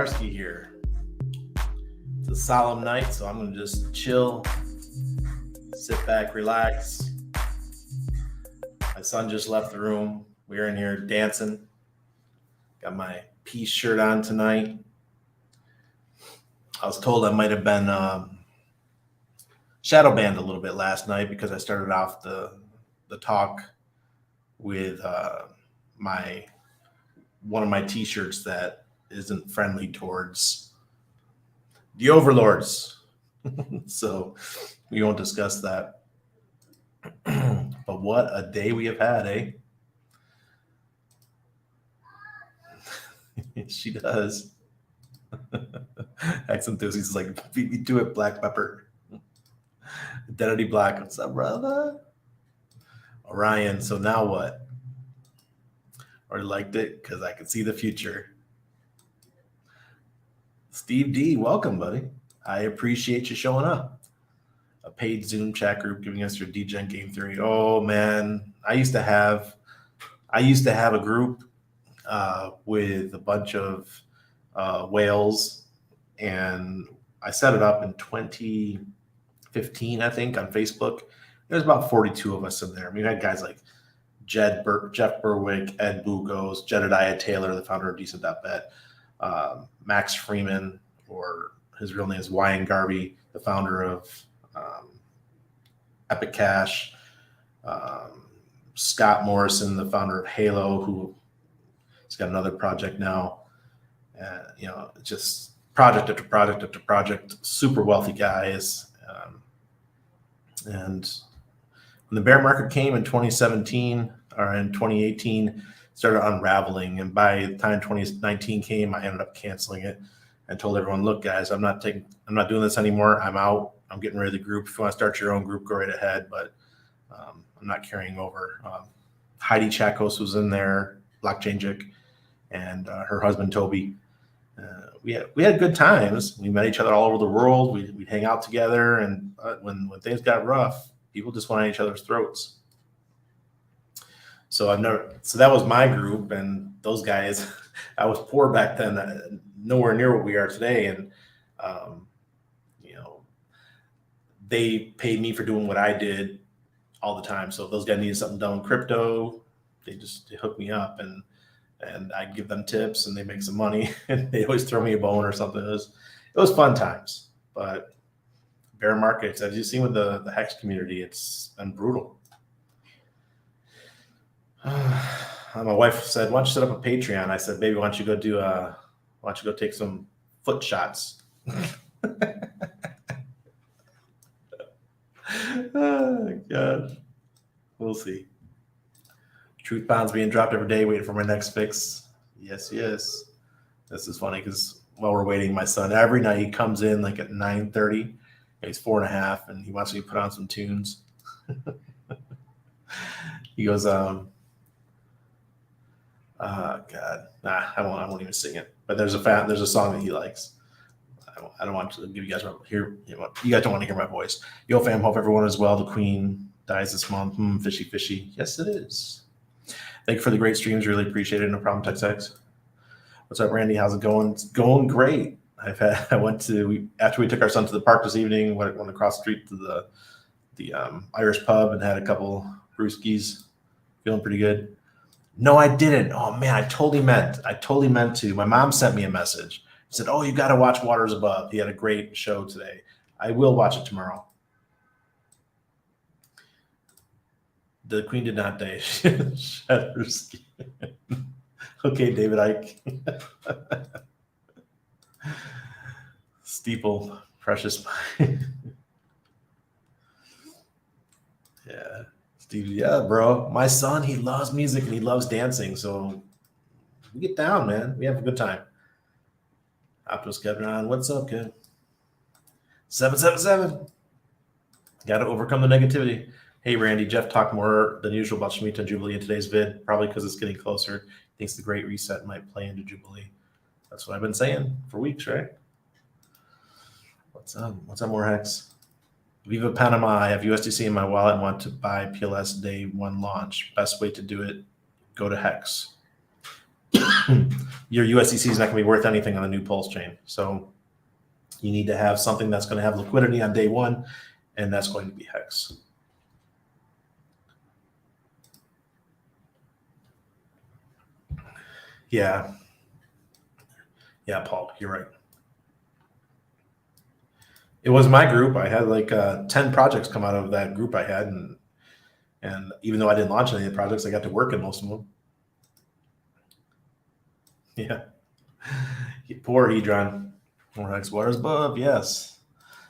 Pilarski here. It's a solemn night, so I'm going to just chill, sit back, relax. My son just left the room. We're in here dancing. Got my peace shirt on tonight. I was told I might have been shadow banned a little bit last night because I started off the talk with one of my t-shirts that isn't friendly towards the overlords. So we won't discuss that. But what a day we have had, eh? She does. Ex enthusiast is like, beat me to it, Black Pepper. Identity Black, what's up, brother? Orion, so now what? Already liked it because I could see the future. Steve D, welcome, buddy. I appreciate you showing up. A paid Zoom chat group giving us your DGen game theory. Oh man, I used to have a group with a bunch of whales, and I set it up in 2015, I think, on Facebook. There's about 42 of us in there. I mean, we had guys like Jeff Berwick, Ed Bugos, Jedediah Taylor, the founder of Decent.bet, Max Freeman, or his real name is Wyan Garvey, the founder of Epic Cash, Scott Morrison, the founder of Halo, who he's got another project now. Just project after project after project, super wealthy guys. And when the bear market came in 2017 or in 2018, started unraveling. And by the time 2019 came, I ended up canceling it and told everyone, look, guys, I'm not doing this anymore. I'm out. I'm getting rid of the group. If you want to start your own group, go right ahead. But I'm not carrying over. Heidi Chakos was in there, Blockchain Jick, and her husband, Toby. We had good times. We met each other all over the world. We'd hang out together. And when things got rough, people just went at each other's throats. So that was my group, and those guys, I was poor back then, nowhere near what we are today. And, they paid me for doing what I did all the time. So if those guys needed something done with crypto, they hook me up, and I give them tips, and they make some money, and they always throw me a bone or something. It was fun times. But bear markets, as you've seen with the Hex community, it's been brutal. My wife said, "Why don't you set up a Patreon?" I said, "Baby, why don't you go take some foot shots?" Oh God, we'll see. Truth bombs being dropped every day, waiting for my next fix. Yes. This is funny because while we're waiting, my son every night he comes in like at 9:30. He's 4.5, and he wants me to put on some tunes. He goes, God, nah, I won't even sing it. But there's a song that he likes. I don't want to give you guys you guys don't want to hear my voice. Yo, fam, hope everyone is well. The Queen dies this month. Fishy. Yes, it is. Thank you for the great streams. Really appreciate it. No problem, TexX. What's up, Randy? How's it going? It's going great. After we took our son to the park this evening, went across the street to the Irish pub and had a couple brewskis. Feeling pretty good. No, I didn't. Oh man, I totally meant to. My mom sent me a message. She said, "Oh, you got to watch Waters Above. He had a great show today." I will watch it tomorrow. The Queen did not die. Shattersky. Okay, David Icke. Steeple, Precious. Yeah. Steve, yeah, bro. My son, he loves music and he loves dancing. So we get down, man. We have a good time. Optimus Kevin, what's up, kid? 777. Got to overcome the negativity. Hey, Randy, Jeff talked more than usual about Shmita and Jubilee in today's vid, probably because it's getting closer. Thinks the Great Reset might play into Jubilee. That's what I've been saying for weeks, right? What's up? What's up, more Hex? Viva Panama. I have USDC in my wallet and want to buy PLS day one launch. Best way to do it, go to Hex. your USDC is not going to be worth anything on the new Pulse chain. So you need to have something that's going to have liquidity on day one, and that's going to be Hex. Yeah, Paul, you're right. It was my group. I had like 10 projects come out of that group I had, and even though I didn't launch any of the projects, I got to work in most of them. Yeah. Poor Hedron. More Hex waters above, yes.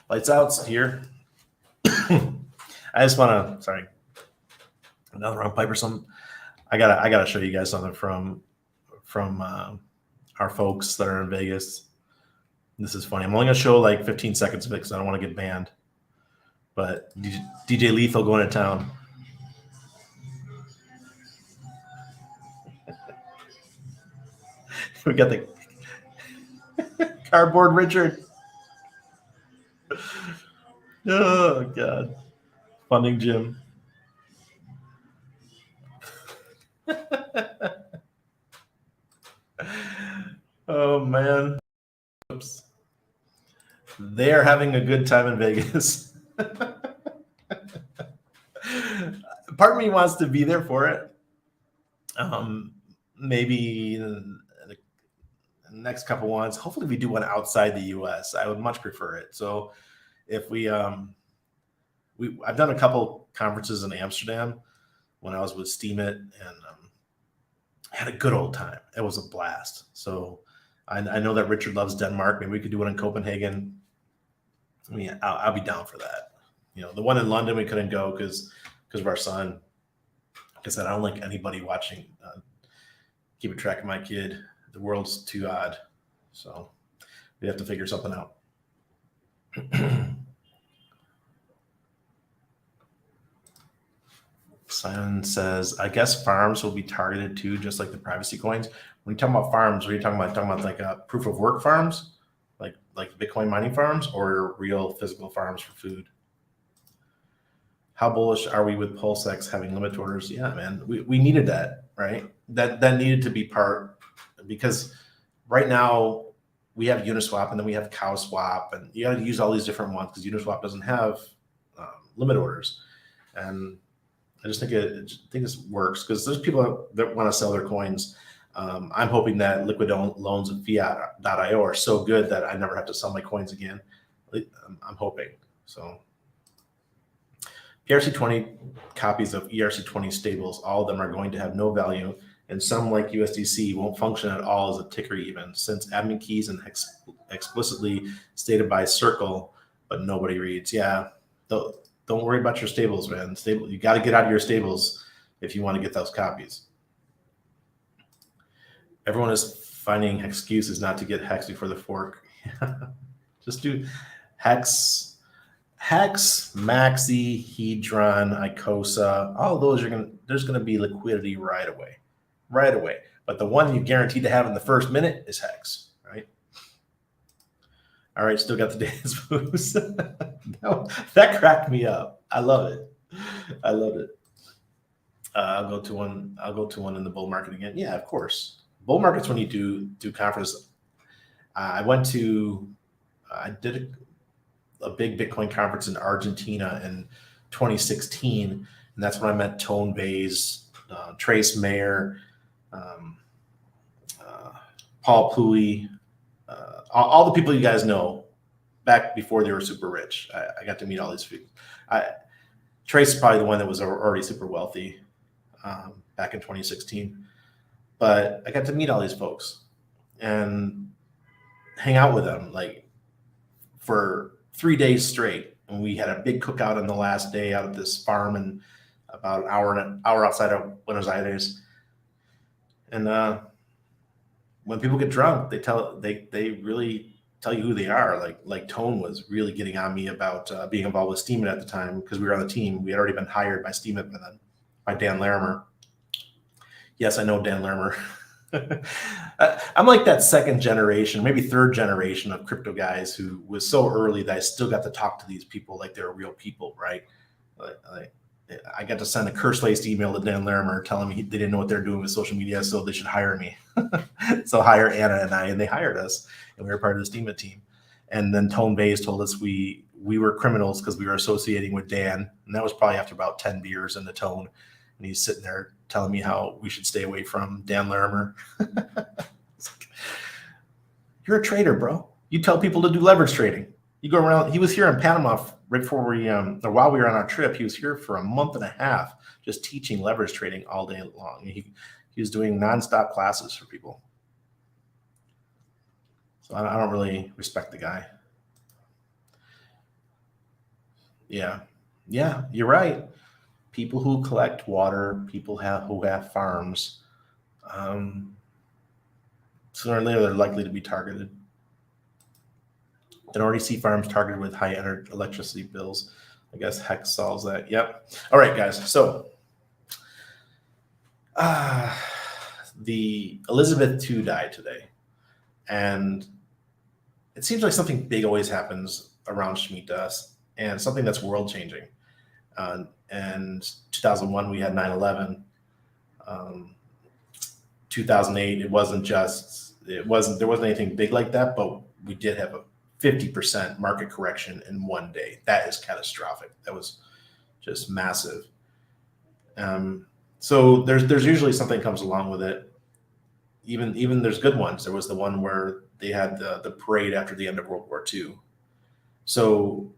Lights out here. I just want to, sorry, another wrong pipe or something. I gotta show you guys something from our folks that are in Vegas. This is funny. I'm only gonna show like 15 seconds of it because I don't want to get banned. But DJ Lethal going to town. We got the cardboard Richard. Oh God, funding Jim. Oh man. Oops. They are having a good time in Vegas. Part of me wants to be there for it. Maybe in the next couple ones. Hopefully we do one outside the US. I would much prefer it. So if I've done a couple conferences in Amsterdam when I was with Steam It, and had a good old time. It was a blast. So I know that Richard loves Denmark. Maybe we could do one in Copenhagen. I mean, I'll be down for that. The one in London we couldn't go because of our son. Like I said, I don't like anybody watching, keeping track of my kid. The world's too odd. So we have to figure something out. Simon says, I guess farms will be targeted too, just like the privacy coins. When you talk about farms, what are you talking about? Talking about like proof of work farms, like Bitcoin mining farms, or real physical farms for food? How bullish are we with PulseX having limit orders? Yeah, man, we needed that, right? That needed to be part, because right now we have Uniswap and then we have CowSwap, and you got to use all these different ones because Uniswap doesn't have limit orders. And I just think this works because there's people that want to sell their coins. I'm hoping that liquid loans and fiat.io are so good that I never have to sell my coins again. I'm hoping. So ERC20 copies of ERC20 stables, all of them are going to have no value, and some, like USDC, won't function at all as a ticker even, since admin keys and explicitly stated by Circle, but nobody reads. Yeah, don't worry about your stables, man. You got to get out of your stables if you want to get those copies. Everyone is finding excuses not to get Hex before the fork. Just do Hex, Maxi, Hedron, Icosa. All of those there's gonna be liquidity right away. But the one you guaranteed to have in the first minute is Hex, right? All right, still got the dance moves. No, that cracked me up. I love it. I'll go to one in the bull market again. Yeah, of course. Bull markets when you do conference. I did a big Bitcoin conference in Argentina in 2016, and that's when I met Tone Bays, Trace Mayer, Paul Pluy, all the people you guys know back before they were super rich. I got to meet all these people. Trace is probably the one that was already super wealthy back in 2016. But I got to meet all these folks and hang out with them like for 3 days straight. And we had a big cookout on the last day out at this farm and about an hour outside of Buenos Aires. And when people get drunk, they really tell you who they are. Like Tone was really getting on me about being involved with Steemit at the time because we were on the team. We had already been hired by Steemit by Dan Larimer. Yes, I know Dan Larimer. I'm like that second generation, maybe third generation of crypto guys who was so early that I still got to talk to these people like they're real people, right? I got to send a curse-laced email to Dan Larimer telling me they didn't know what they're doing with social media, so they should hire me. So hire Anna and I, and they hired us, and we were part of the STEAMA team. And then Tone Bays told us we were criminals because we were associating with Dan, and that was probably after about 10 beers in the Tone. And he's sitting there telling me how we should stay away from Dan Larimer. You're a trader, bro. You tell people to do leverage trading. You go around. He was here in Panama right before or while we were on our trip. He was here for a month and a half, just teaching leverage trading all day long. He was doing nonstop classes for people. So I don't really respect the guy. Yeah, you're right. People who collect water, people who have farms, sooner or later they're likely to be targeted. And already see farms targeted with high electricity bills. I guess Hex solves that. Yep. All right, guys. So the Elizabeth II died today. And it seems like something big always happens around Shmita, and something that's world changing. And 2001, we had 9/11. 2008, there wasn't anything big like that, but we did have a 50% market correction in one day. That is catastrophic. That was just massive. So there's usually something comes along with it. Even there's good ones. There was the one where they had the parade after the end of World War II. So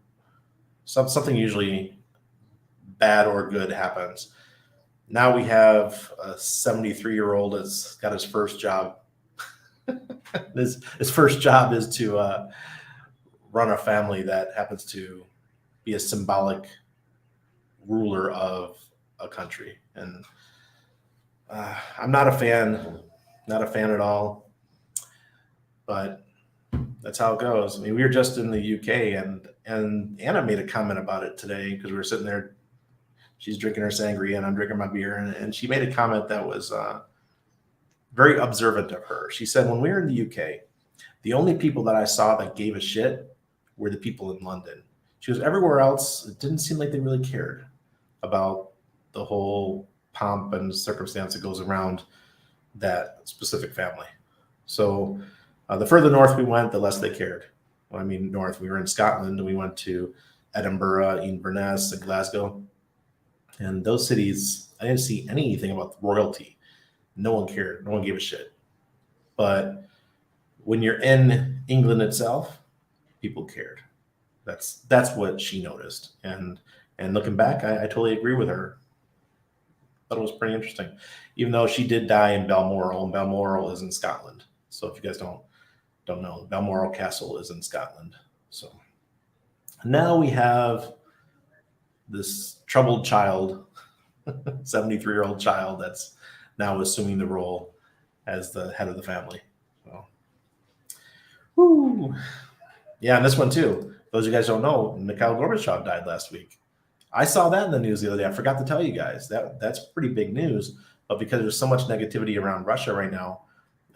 something usually bad or good happens. Now we have a 73-year-old that's got his first job. His first job is to run a family that happens to be a symbolic ruler of a country. And I'm not a fan at all, but that's how it goes. I mean, we were just in the UK, and Anna made a comment about it today because we were sitting there. She's drinking her sangria and I'm drinking my beer, and she made a comment that was very observant of her. She said, when we were in the UK, the only people that I saw that gave a shit were the people in London. She goes, everywhere else, it didn't seem like they really cared about the whole pomp and circumstance that goes around that specific family. So the further north we went, the less they cared. Well, I mean, north, we were in Scotland, and we went to Edinburgh, Inverness, and Glasgow. And those cities, I didn't see anything about royalty. No one cared. No one gave a shit. But when you're in England itself, people cared. That's what she noticed. And looking back, I totally agree with her. Thought it was pretty interesting. Even though she did die in Balmoral, and Balmoral is in Scotland. So if you guys don't know, Balmoral Castle is in Scotland. So now we have this troubled child, 73-year-old child that's now assuming the role as the head of the family. So, woo. Yeah, and this one too. Those of you guys don't know, Mikhail Gorbachev died last week. I saw that in the news the other day. I forgot to tell you guys that's pretty big news. But because there's so much negativity around Russia right now,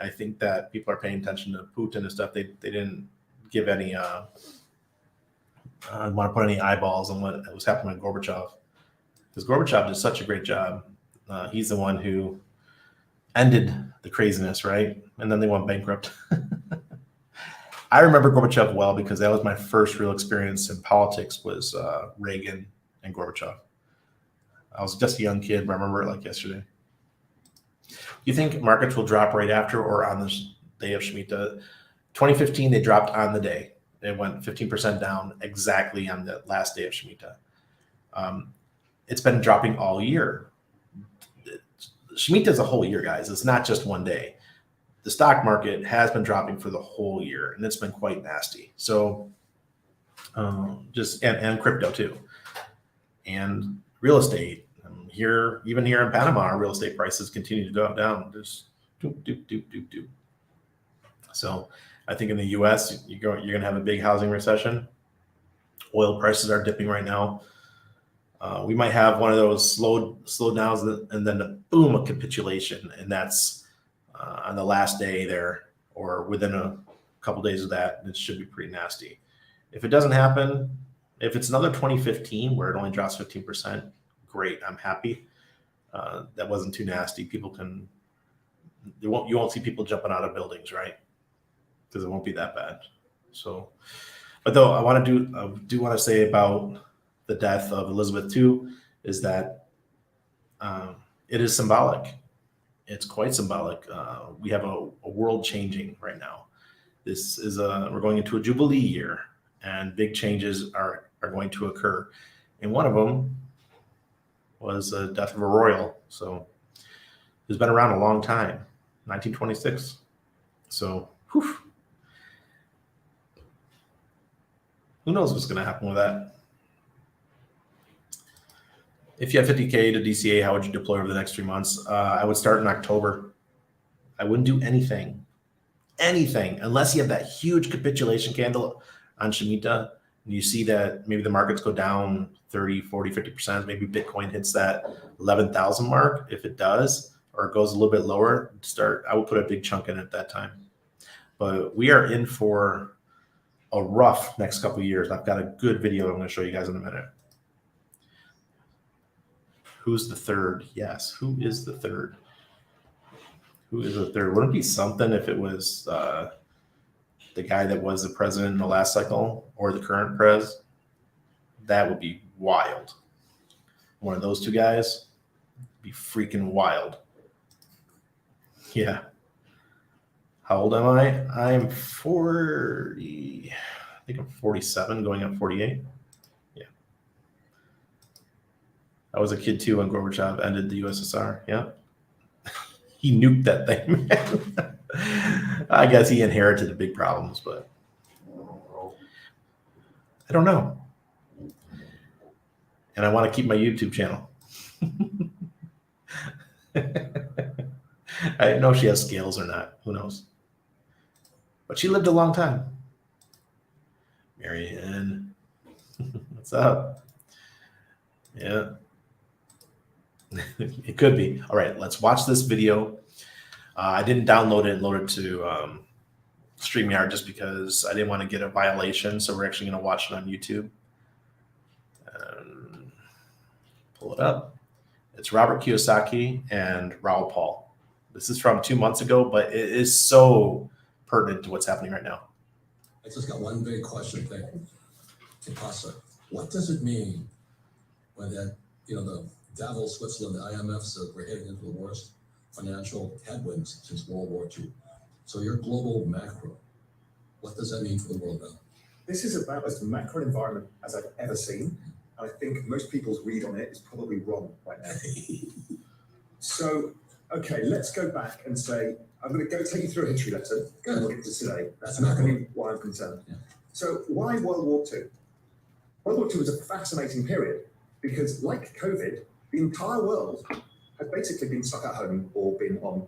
I think that people are paying attention to Putin and stuff. They didn't give any want to put any eyeballs on what was happening with Gorbachev, because Gorbachev did such a great job. He's the one who ended the craziness, right? And then they went bankrupt. I remember Gorbachev well because that was my first real experience in politics, was Reagan and Gorbachev. I was just a young kid, but I remember it like yesterday. You think markets will drop right after or on this day of Shmita? 2015, they dropped on the day. They went 15% down exactly on the last day of Shmita. It's been dropping all year. Shmita is a whole year, guys. It's not just one day. The stock market has been dropping for the whole year, and it's been quite nasty. So and crypto too, and real estate. Even here in Panama, our real estate prices continue to go down. Just doop. So I think in the U.S., you're going to have a big housing recession. Oil prices are dipping right now. We might have one of those slow downs, and then boom, a capitulation, and that's on the last day there, or within a couple days of that. It should be pretty nasty. If it doesn't happen, if it's another 2015 where it only drops 15%, great. I'm happy. That wasn't too nasty. People can, you won't see people jumping out of buildings, right? Because it won't be that bad. So, but though I do want to say about the death of Elizabeth II is that it is symbolic. It's quite symbolic. We have a world changing right now. This is we're going into a jubilee year, and big changes are going to occur. And one of them was the death of a royal. So it's been around a long time, 1926. So whew. Who knows what's going to happen with that? If you have 50K to DCA, how would you deploy over the next 3 months? I would start in October. I wouldn't do anything, unless you have that huge capitulation candle on Shmita, and you see that maybe the markets go down 30, 40, 50%, maybe Bitcoin hits that 11,000 mark. If it does, or it goes a little bit lower, I would put a big chunk in at that time. But we are in for a rough next couple of years. I've got a good video I'm going to show you guys in a minute. Who's the third? Yes. Who is the third? Who is the third? Wouldn't it be something if it was the guy that was the president in the last cycle or the current pres? That would be wild. One of those two guys would be freaking wild. Yeah. How old am I? I'm 40. I think I'm 47, going up 48. Yeah. I was a kid too when Gorbachev ended the USSR. Yeah. He nuked that thing, man. I guess he inherited the big problems, but I don't know. And I want to keep my YouTube channel. I don't know if she has scales or not. Who knows? But she lived a long time. Marianne, what's up? Yeah. It could be. All right, let's watch this video. I didn't download it and load it to StreamYard just because I didn't want to get a violation. So we're actually going to watch it on YouTube. Pull it up. It's Robert Kiyosaki and Raoul Pal. This is from 2 months ago, but it is so pertinent to what's happening right now. I just got one big question thing. Pasa, what does it mean when that, the Davos, Switzerland, the IMF said we're heading into the worst financial headwinds since World War II? So your global macro, what does that mean for the world now? This is about as macro environment as I've ever seen. And I think most people's read on it is probably wrong right now. So, okay, let's go back and say, I'm going to go take you through a history lesson. Good. And we'll get to today. That's not going to be why I'm concerned. Yeah. So why World War II? World War II was a fascinating period because, like COVID, the entire world had basically been stuck at home or been on,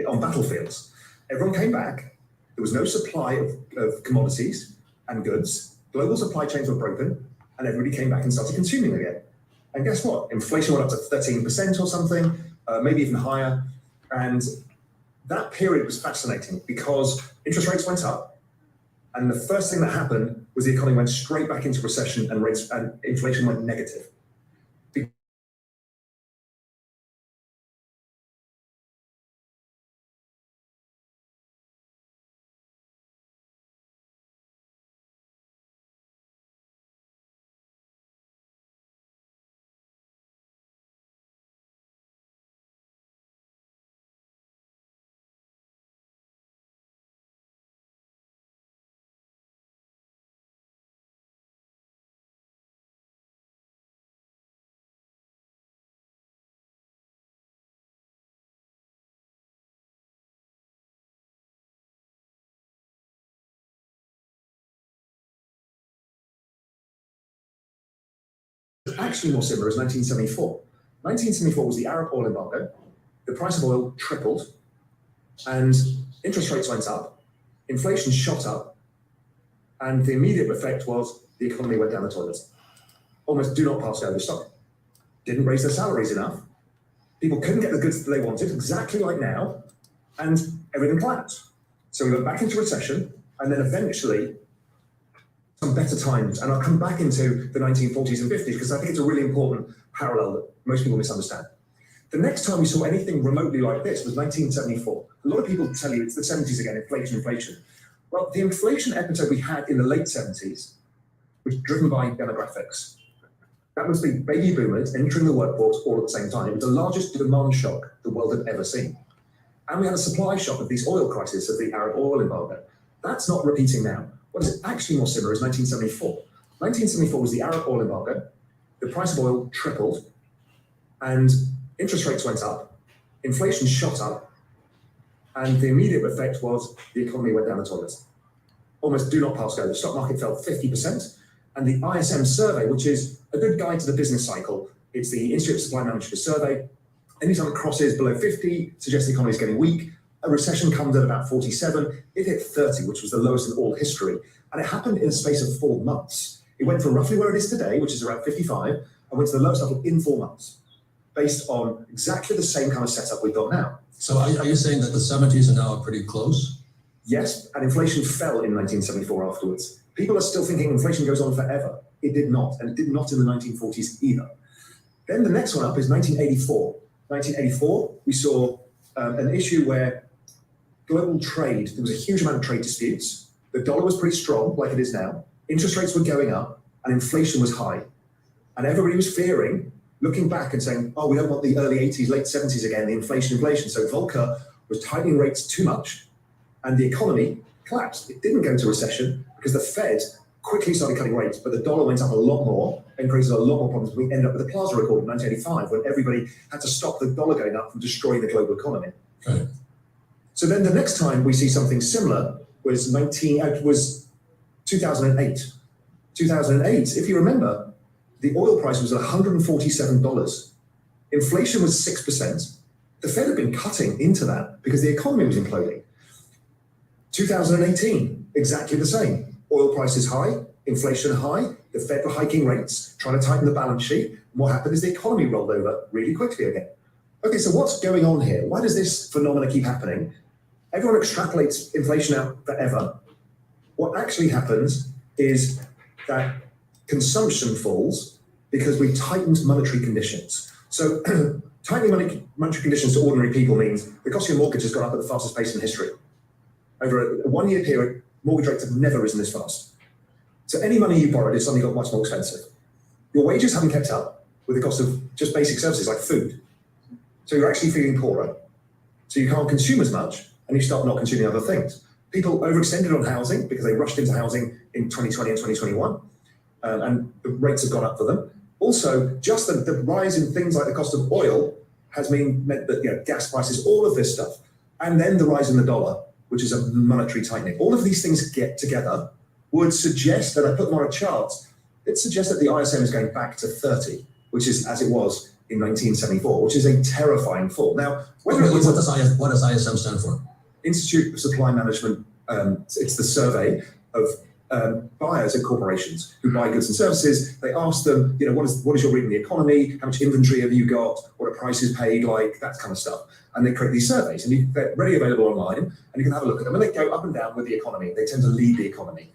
on battlefields. Everyone came back. There was no supply of commodities and goods. Global supply chains were broken, and everybody came back and started consuming again. And guess what? Inflation went up to 13% or something, maybe even higher. And that period was fascinating because interest rates went up, and the first thing that happened was the economy went straight back into recession and inflation went negative. Actually more similar is 1974. 1974 was the Arab oil embargo. The price of oil tripled and interest rates went up, inflation shot up, and the immediate effect was the economy went down the toilet. Almost do not pass go this time. Didn't raise their salaries enough. People couldn't get the goods that they wanted, exactly like now, and everything collapsed. So we went back into recession, and then eventually some better times. And I'll come back into the 1940s and 50s because I think it's a really important parallel that most people misunderstand. The next time we saw anything remotely like this was 1974. A lot of people tell you it's the 70s again, inflation. Well, the inflation episode we had in the late 70s was driven by demographics. That was the baby boomers entering the workforce all at the same time. It was the largest demand shock the world had ever seen. And we had a supply shock of this oil crisis, of the Arab oil embargo. That's not repeating now. What is actually more similar is 1974. 1974 was the Arab oil embargo. The price of oil tripled, and interest rates went up, inflation shot up, and the immediate effect was the economy went down the toilet. Almost do not pass go. The stock market fell 50%, and the ISM survey, which is a good guide to the business cycle, it's the Institute of Supply Management survey. Anytime it crosses below 50, suggests the economy is getting weak. A recession comes at about 47. It hit 30, which was the lowest in all history. And it happened in a space of 4 months. It went from roughly where it is today, which is around 55, and went to the lowest level in 4 months, based on exactly the same kind of setup we've got now. So are you saying that the 70s are now pretty close? Yes, and inflation fell in 1974 afterwards. People are still thinking inflation goes on forever. It did not, and it did not in the 1940s either. Then the next one up is 1984. 1984, we saw an issue where global trade, there was a huge amount of trade disputes. The dollar was pretty strong, like it is now. Interest rates were going up, and inflation was high. And everybody was fearing, looking back and saying, oh, we don't want the early 80s, late 70s again, the inflation. So Volcker was tightening rates too much, and the economy collapsed. It didn't go into recession because the Fed quickly started cutting rates, but the dollar went up a lot more and created a lot more problems. We ended up with the Plaza Accord in 1985 when everybody had to stop the dollar going up from destroying the global economy. Okay. So then the next time we see something similar was 2008. 2008, if you remember, the oil price was $147. Inflation was 6%. The Fed had been cutting into that because the economy was imploding. 2018, exactly the same. Oil prices high, inflation high, the Fed were hiking rates, trying to tighten the balance sheet. And what happened is the economy rolled over really quickly again. Okay, so what's going on here? Why does this phenomena keep happening? Everyone extrapolates inflation out forever. What actually happens is that consumption falls because we tightened monetary conditions. So tightening monetary conditions to ordinary people means the cost of your mortgage has gone up at the fastest pace in history. Over a 1 year period, mortgage rates have never risen this fast. So any money you borrowed has suddenly got much more expensive. Your wages haven't kept up with the cost of just basic services like food. So you're actually feeling poorer. So you can't consume as much and you start not consuming other things. People overextended on housing because they rushed into housing in 2020 and 2021 and the rates have gone up for them. Also, just the rise in things like the cost of oil has meant that gas prices, all of this stuff, and then the rise in the dollar, which is a monetary tightening. All of these things get together would suggest that I put them on a chart. It suggests that the ISM is going back to 30, which is as it was in 1974, which is a terrifying fall. Now, what does ISM stand for? Institute of Supply Management. It's the survey of buyers and corporations who buy goods and services. They ask them, what is your reading of the economy? How much inventory have you got? What are prices paid like? That kind of stuff. And they create these surveys, and they're readily available online, and you can have a look at them. And they go up and down with the economy. They tend to lead the economy.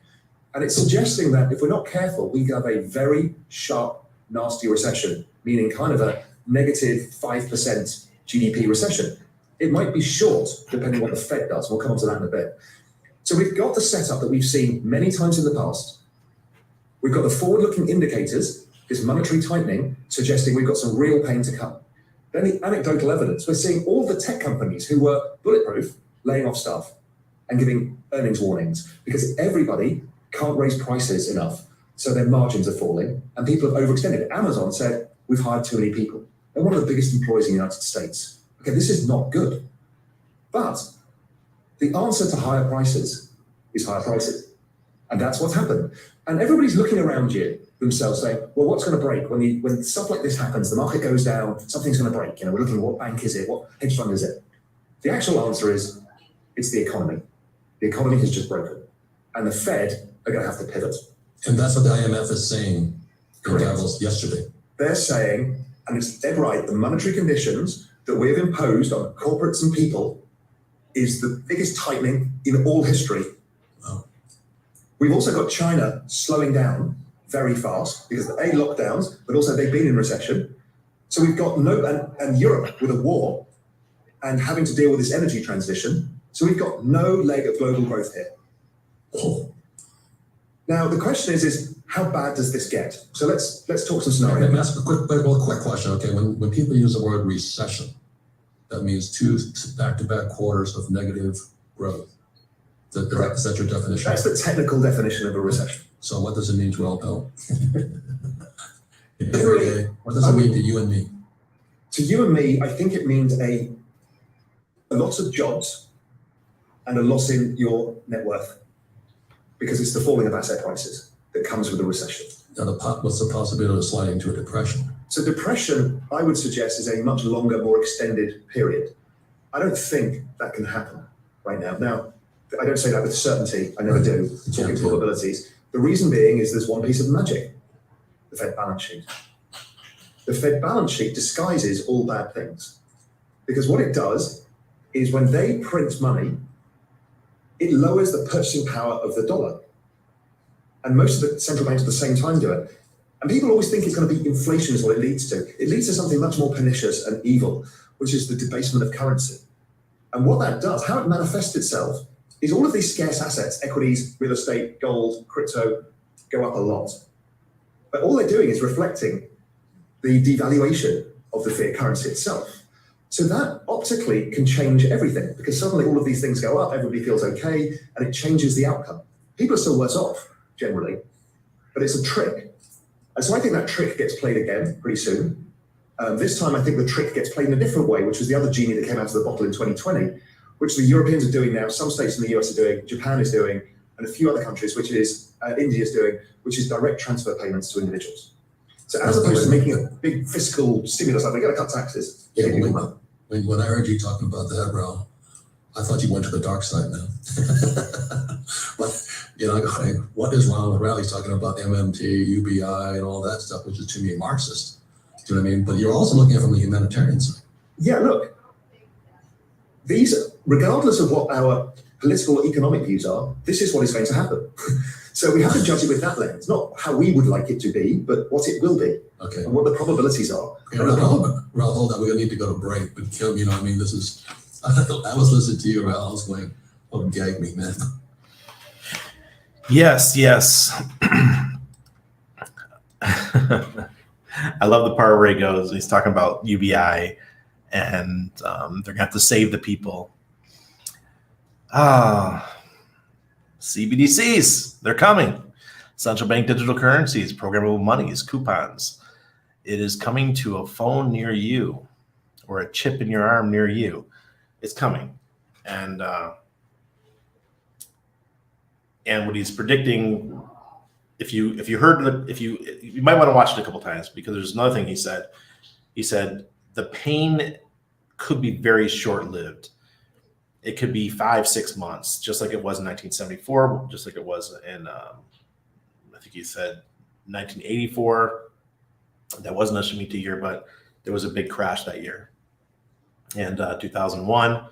And it's suggesting that if we're not careful, we have a very sharp, nasty recession, meaning kind of a negative 5% GDP recession. It might be short, depending on what the Fed does. We'll come on to that in a bit. So we've got the setup that we've seen many times in the past. We've got the forward-looking indicators, this monetary tightening, suggesting we've got some real pain to come. Then the anecdotal evidence, we're seeing all the tech companies who were bulletproof laying off staff and giving earnings warnings because everybody can't raise prices enough, so their margins are falling and people have overextended. Amazon said, we've hired too many people. They're one of the biggest employers in the United States. Okay, this is not good. But the answer to higher prices is higher prices. And that's what's happened. And everybody's looking around you themselves saying, well, what's going to break? When stuff like this happens, the market goes down, something's going to break. We're looking at what bank is it? What hedge fund is it? The actual answer is, it's the economy. The economy has just broken. And the Fed are going to have to pivot. And that's what the IMF is saying in Davos yesterday. They're saying, and it's dead right, the monetary conditions that we have imposed on corporates and people is the biggest tightening in all history. Wow. We've also got China slowing down very fast because of A, lockdowns, but also they've been in recession. So we've got and Europe with a war and having to deal with this energy transition. So we've got no leg of global growth here. Oh. Now the question is how bad does this get? So let's talk some scenarios. Let me ask a quick question. Okay, when people use the word recession, that means 2 back-to-back quarters of negative growth. Is that your definition? That's the technical definition of a recession. So what does it mean to LPL? Literally, what does it mean to you and me? To you and me, I think it means a loss of jobs and a loss in your net worth, because it's the falling of asset prices that comes with a recession. Now, what's the possibility of sliding into a depression? So depression, I would suggest, is a much longer, more extended period. I don't think that can happen right now. Now, I don't say that with certainty. I never do, talking probabilities. The reason being is there's one piece of magic, the Fed balance sheet. The Fed balance sheet disguises all bad things, because what it does is when they print money, it lowers the purchasing power of the dollar. And most of the central banks at the same time do it. And people always think it's going to be inflation is what it leads to. It leads to something much more pernicious and evil, which is the debasement of currency. And what that does, how it manifests itself, is all of these scarce assets, equities, real estate, gold, crypto, go up a lot. But all they're doing is reflecting the devaluation of the fiat currency itself. So that optically can change everything, because suddenly all of these things go up, everybody feels okay, and it changes the outcome. People are still worse off, generally, but it's a trick. And so I think that trick gets played again pretty soon. This time I think the trick gets played in a different way, which was the other genie that came out of the bottle in 2020, which the Europeans are doing now, some states in the US are doing, Japan is doing, and a few other countries, which is India is doing, which is direct transfer payments to individuals. So as opposed to making a big fiscal stimulus, like we're going to cut taxes. Yeah, when I heard you talking about that, Ralph, I thought you went to the dark side now. But, going, what is wrong with Ralph's talking about MMT, UBI, and all that stuff, which is to me Marxist. Do you know what I mean? But you're also looking at it from the humanitarian side. Yeah, look, these, regardless of what our political or economic views are, this is what is going to happen. So we have to judge it with that lens, not how we would like it to be, but what it will be. Okay. And what the probabilities are. Okay, Ralph, hold on. We're going to need to go to break. But Kim, I mean, this is, I was listening to you, Ralph. I was going, oh, gag me, man. Yes. I love the part where he goes, he's talking about UBI and they're going to have to save the people. CBDCs, they're coming. Central bank digital currencies, programmable monies, coupons. It is coming to a phone near you or a chip in your arm near you. It's coming. And what he's predicting, if you might want to watch it a couple times, because there's another thing he said. He said the pain could be very short-lived. It could be 5-6 months, just like it was in 1974, just like it was in I think he said 1984. That wasn't a Shmita year, but there was a big crash that year. And 2001,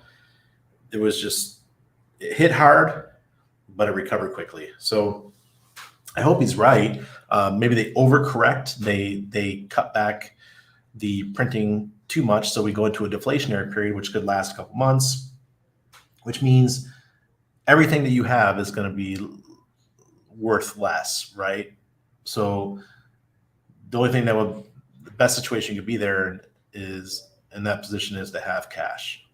it hit hard, but it recovered quickly. So I hope he's right. Maybe they overcorrect. They cut back the printing too much, so we go into a deflationary period, which could last a couple months, which means everything that you have is going to be worth less, right? So the only thing the best situation you could be there is in that position is to have cash,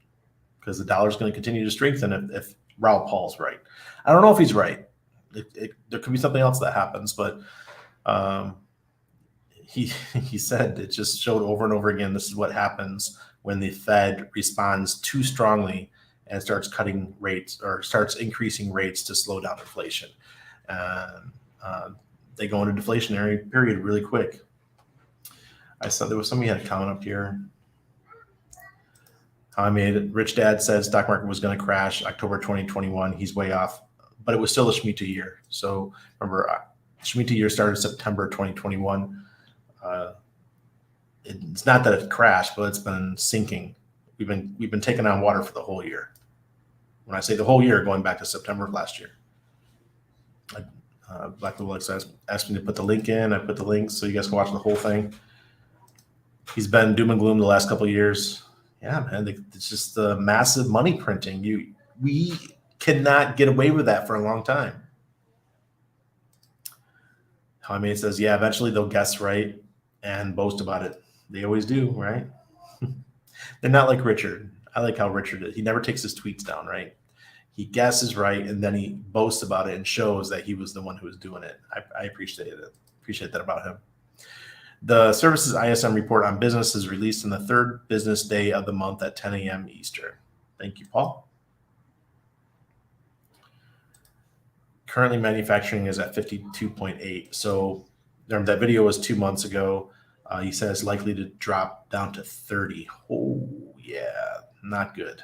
because the dollar is going to continue to strengthen if Raoul Paul's right. I don't know if he's right. There could be something else that happens, but he said it just showed over and over again. This is what happens when the Fed responds too strongly and starts cutting rates or starts increasing rates to slow down inflation. They go into deflationary period really quick. I saw there was somebody had a comment up here. How I made it. Rich Dad said stock market was going to crash October 2021. He's way off, but it was still a Shmita year. So remember, Shmita year started September 2021. It's not that it crashed, but it's been sinking. We've been taking on water for the whole year. When I say the whole year, going back to September of last year. Black Label X asked me to put the link in. I put the link so you guys can watch the whole thing. He's been doom and gloom the last couple of years. Yeah, man, it's just the massive money printing. We cannot get away with that for a long time. How I mean, it says, yeah, eventually they'll guess right and boast about it. They always do, right? They're not like Richard. I like how Richard is. He never takes his tweets down, right? He guesses right, and then he boasts about it and shows that he was the one who was doing it. I appreciate it. Appreciate that about him. The service's ISM report on business is released on the third business day of the month at 10 a.m. Eastern. Thank you, Paul. Currently, manufacturing is at 52.8. So that video was 2 months ago. He says likely to drop down to 30. Oh, yeah, not good.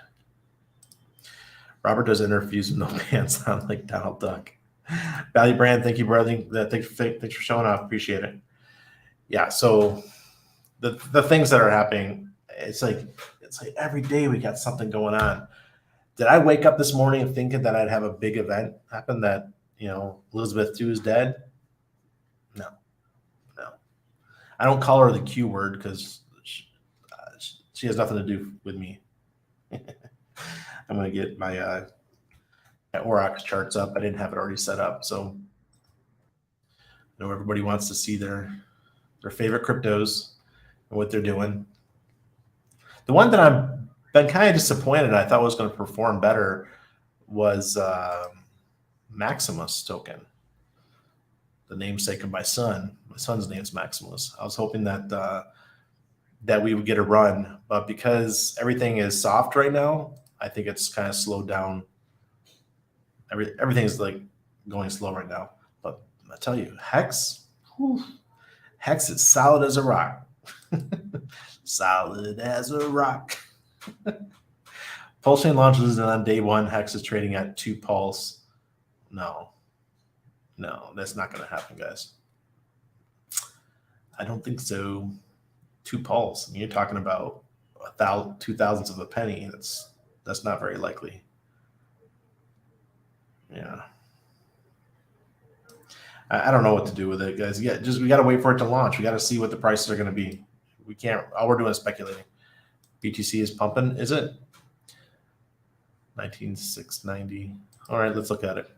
Robert does interviews with no pants on like Donald Duck. Value Brand, thank you, brother. Thanks for showing up. Appreciate it. Yeah, so the things that are happening, it's like every day we got something going on. Did I wake up this morning thinking that I'd have a big event happen that, Elizabeth II is dead? No. I don't call her the Q word because she has nothing to do with me. I'm going to get my Aurochs charts up. I didn't have it already set up. So I know everybody wants to see their favorite cryptos and what they're doing. The one that I've been kind of disappointed, I thought was going to perform better, was Maximus token, the namesake of my son. My son's name's Maximus. I was hoping that we would get a run, but because everything is soft right now, I think it's kind of slowed down. Everything's like going slow right now. But I tell you, Hex is solid as a rock. Solid as a rock. Pulse chain launches and on day one, Hex is trading at 2 pulse. No, that's not going to happen, guys. I don't think so. 2 pulse. You're talking about 2/1000 of a penny. That's not very likely. Yeah. I don't know what to do with it, guys. Yeah, we got to wait for it to launch. We got to see what the prices are going to be. We can't. All we're doing is speculating. BTC is pumping. Is it 19,690? All right, let's look at it.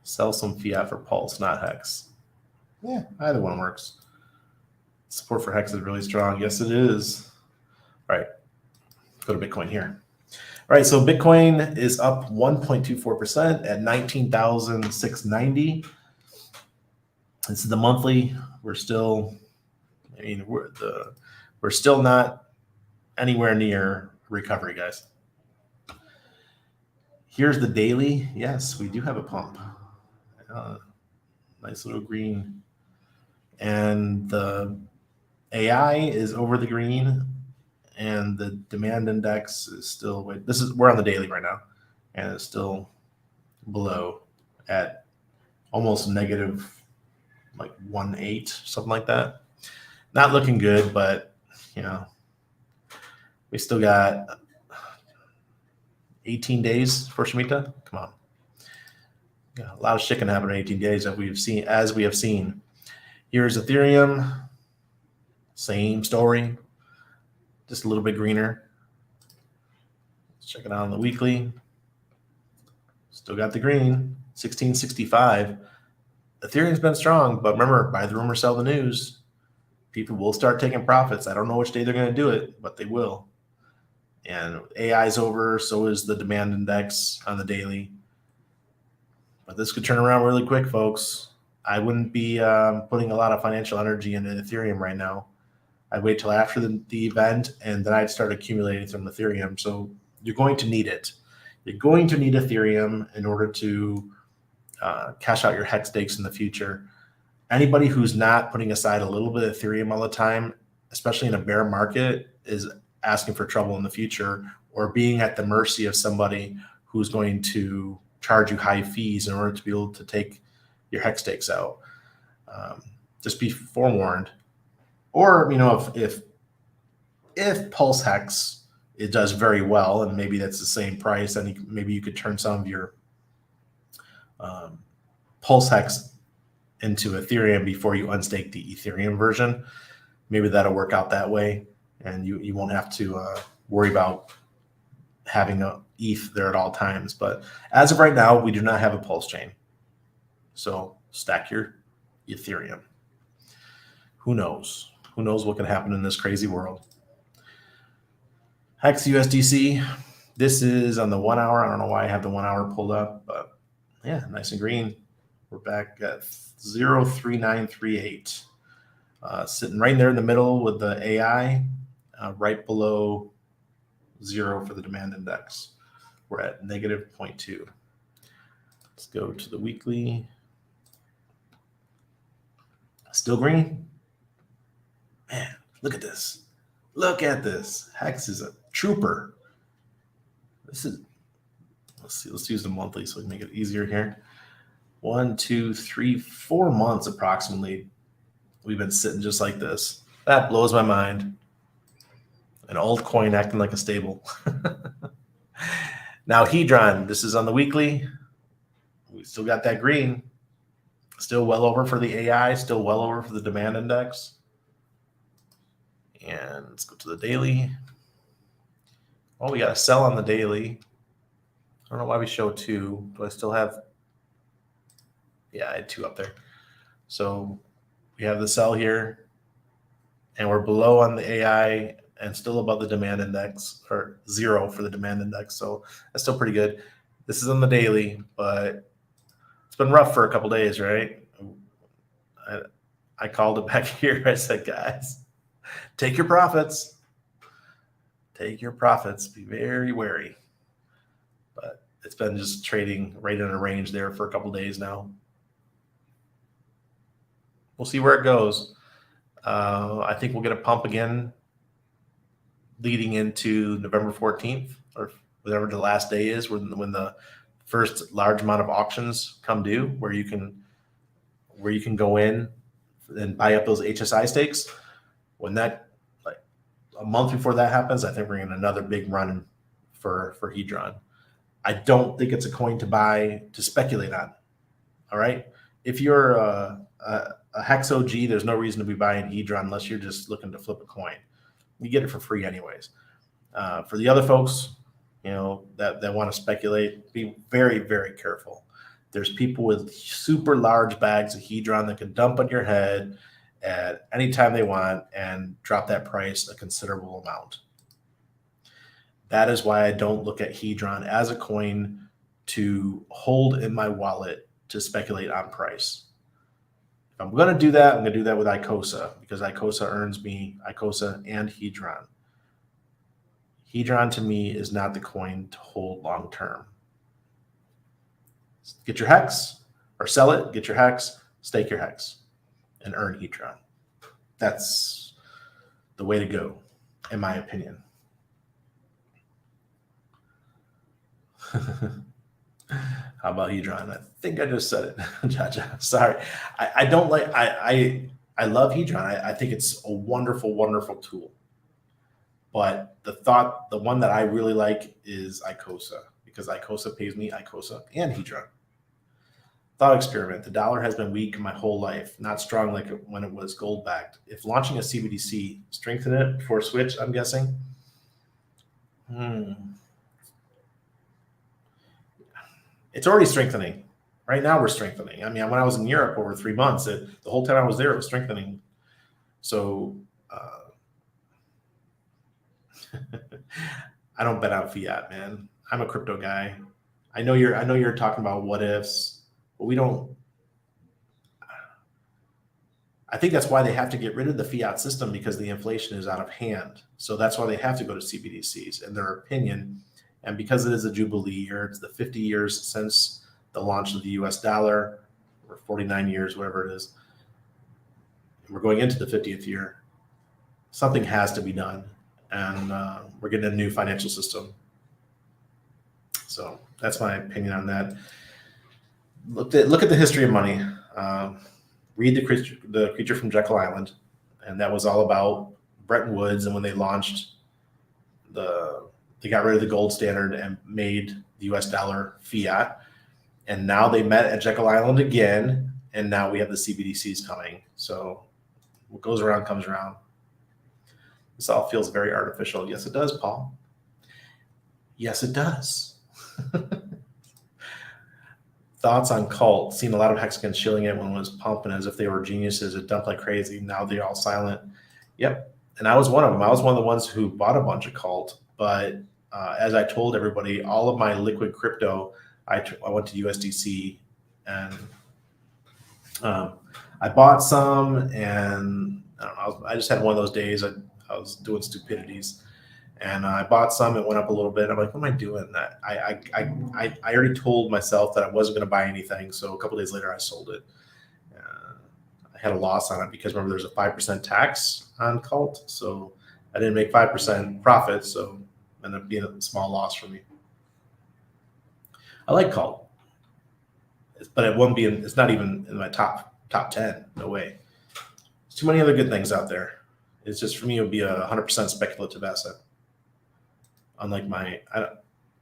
Sell some fiat for Pulse, not Hex. Yeah, either one works. Support for Hex is really strong. Yes, it is. All right, go to Bitcoin here. All right, so Bitcoin is up 1.24% at 19,690. This is the monthly. We're still not anywhere near recovery, guys. Here's the daily. Yes, we do have a pump. Nice little green. And the AI is over the green, and the demand index is still, we're on the daily right now, and it's still below at almost negative like 1.8, something like that. Not looking good, but we still got 18 days for Shmita. Come on. Yeah, a lot of shit can happen in 18 days as we have seen. Here's Ethereum. Same story. Just a little bit greener. Let's check it out on the weekly. Still got the green. 1665. Ethereum's been strong, but remember, buy the rumor, sell the news. People will start taking profits. I don't know which day they're going to do it, but they will. And AI is over, so is the demand index on the daily. But this could turn around really quick, folks. I wouldn't be putting a lot of financial energy into Ethereum right now. I'd wait till after the event, and then I'd start accumulating some Ethereum. So you're going to need it. You're going to need Ethereum in order to cash out your Hex stakes in the future. Anybody who's not putting aside a little bit of Ethereum all the time, especially in a bear market, is asking for trouble in the future, or being at the mercy of somebody who's going to charge you high fees in order to be able to take your Hex stakes out. Just be forewarned. Or if Pulse Hex it does very well, and maybe that's the same price, and maybe you could turn some of your Pulse Hex into Ethereum before you unstake the Ethereum version. Maybe that'll work out that way, and you won't have to worry about having a ETH there at all times. But as of right now, we do not have a Pulse chain. So stack your Ethereum. Who knows? Who knows what can happen in this crazy world? Hex USDC. This is on the 1 hour. I don't know why I have the 1 hour pulled up, but yeah, nice and green. We're back at 0.3938. Sitting right there in the middle with the AI, right below 0 for the demand index. We're at negative 0.2. Let's go to the weekly. Still green. Man, look at this. Look at this. Hex is a trooper. This is, let's see, let's use the monthly so we can make it easier here. 1, 2, 3, 4 months approximately. We've been sitting just like this. That blows my mind. An old coin acting like a stable. Now, Hedron, this is on the weekly. We still got that green. Still well over for the AI, still well over for the demand index. And let's go to the daily. Oh, we got a sell on the daily. I don't know why we show 2. Do I still have? Yeah, I had 2 up there. So we have the sell here, and we're below on the AI and still above the demand index, or 0 for the demand index. So that's still pretty good. This is on the daily, but it's been rough for a couple days, right? I called it back here. I said, guys, take your profits. Take your profits. Be very wary. But it's been just trading right in a range there for a couple days now. We'll see where it goes. I think we'll get a pump again leading into November 14th, or whatever the last day is, when the first large amount of auctions come due, where you can go in and buy up those HSI stakes. When that, like a month before that happens, I think we're in another big run for Hedron. I don't think it's a coin to buy to speculate on. All right, if you're a Hex OG, there's no reason to be buying Hedron unless you're just looking to flip a coin. You get it for free anyways. For the other folks, that want to speculate, be very, very careful. There's people with super large bags of Hedron that can dump on your head at any time they want and drop that price a considerable amount. That is why I don't look at Hedron as a coin to hold in my wallet to speculate on price. If I'm going to do that, I'm going to do that with ICOSA, because ICOSA earns me ICOSA and Hedron. Hedron to me is not the coin to hold long term. Get your Hex, or sell it, get your Hex, stake your Hex, and earn Hedron. That's the way to go, in my opinion. How about Hedron? I think I just said it. Jaja. Sorry. I don't like, I love Hedron. I think it's a wonderful, wonderful tool. But the one that I really like is ICOSA, because ICOSA pays me ICOSA and Hedron. Thought experiment. The dollar has been weak my whole life, not strong like when it was gold backed. If launching a CBDC, strengthen it before switch, I'm guessing. It's already strengthening. Right now we're strengthening. I mean, when I was in Europe over 3 months, the whole time I was there, it was strengthening. So I don't bet on fiat, man. I'm a crypto guy. I know you're talking about what ifs, but we don't. I think that's why they have to get rid of the fiat system, because the inflation is out of hand. So that's why they have to go to CBDCs, in their opinion. And because it is a Jubilee year, it's the 50 years since the launch of the US dollar, or 49 years, whatever it is. We're going into the 50th year. Something has to be done. And we're getting a new financial system. So that's my opinion on that. Look at the history of money. Read the Creature from Jekyll Island, and that was all about Bretton Woods and when they launched they got rid of the gold standard and made the US dollar fiat. And now they met at Jekyll Island again. And now we have the CBDCs coming. So what goes around comes around. This all feels very artificial. Yes, it does, Paul. Yes, it does. Thoughts on Cult? Seen a lot of Hexagons shilling it when it was pumping as if they were geniuses. It dumped like crazy. Now they're all silent. Yep. And I was one of them. I was one of the ones who bought a bunch of Cult. But as I told everybody, all of my liquid crypto, I went to USDC and I bought some, and I don't know. I just had one of those days. I was doing stupidities, and I bought some. It went up a little bit. I'm like, what am I doing? I already told myself that I wasn't going to buy anything. So a couple days later, I sold it. I had a loss on it because remember, there's a 5% tax on Cult, so I didn't make 5% profit. So it ended up being a small loss for me. I like Cult, but it won't be. It's not even in my top 10. No way. There's too many other good things out there. It's just for me, it would be a 100% speculative asset. Unlike my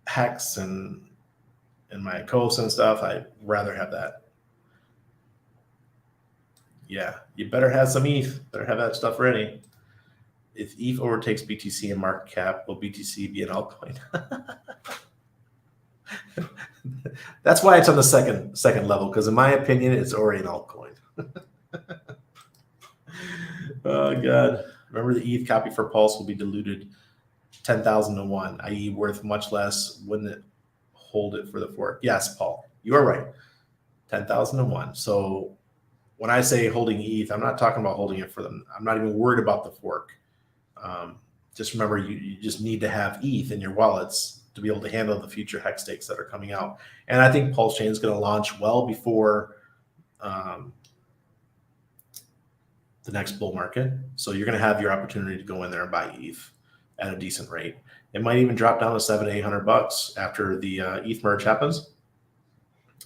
Hex and my COAS and stuff, I'd rather have that. Yeah, you better have some ETH. Better have that stuff ready. If ETH overtakes BTC in market cap, will BTC be an altcoin? That's why it's on the second level, because in my opinion, it's already an altcoin. Oh God! Remember, the ETH copy for Pulse will be diluted 10,000 to 1, i.e., worth much less. Wouldn't it hold it for the fork? Yes, Paul, you are right. 10,000 to 1. So when I say holding ETH, I'm not talking about holding it for them. I'm not even worried about the fork. Just remember, you just need to have ETH in your wallets to be able to handle the future hex stakes that are coming out. And I think Pulse Chain is going to launch well before the next bull market. So you're going to have your opportunity to go in there and buy ETH at a decent rate. It might even drop down to $700 to $800 after the ETH merge happens.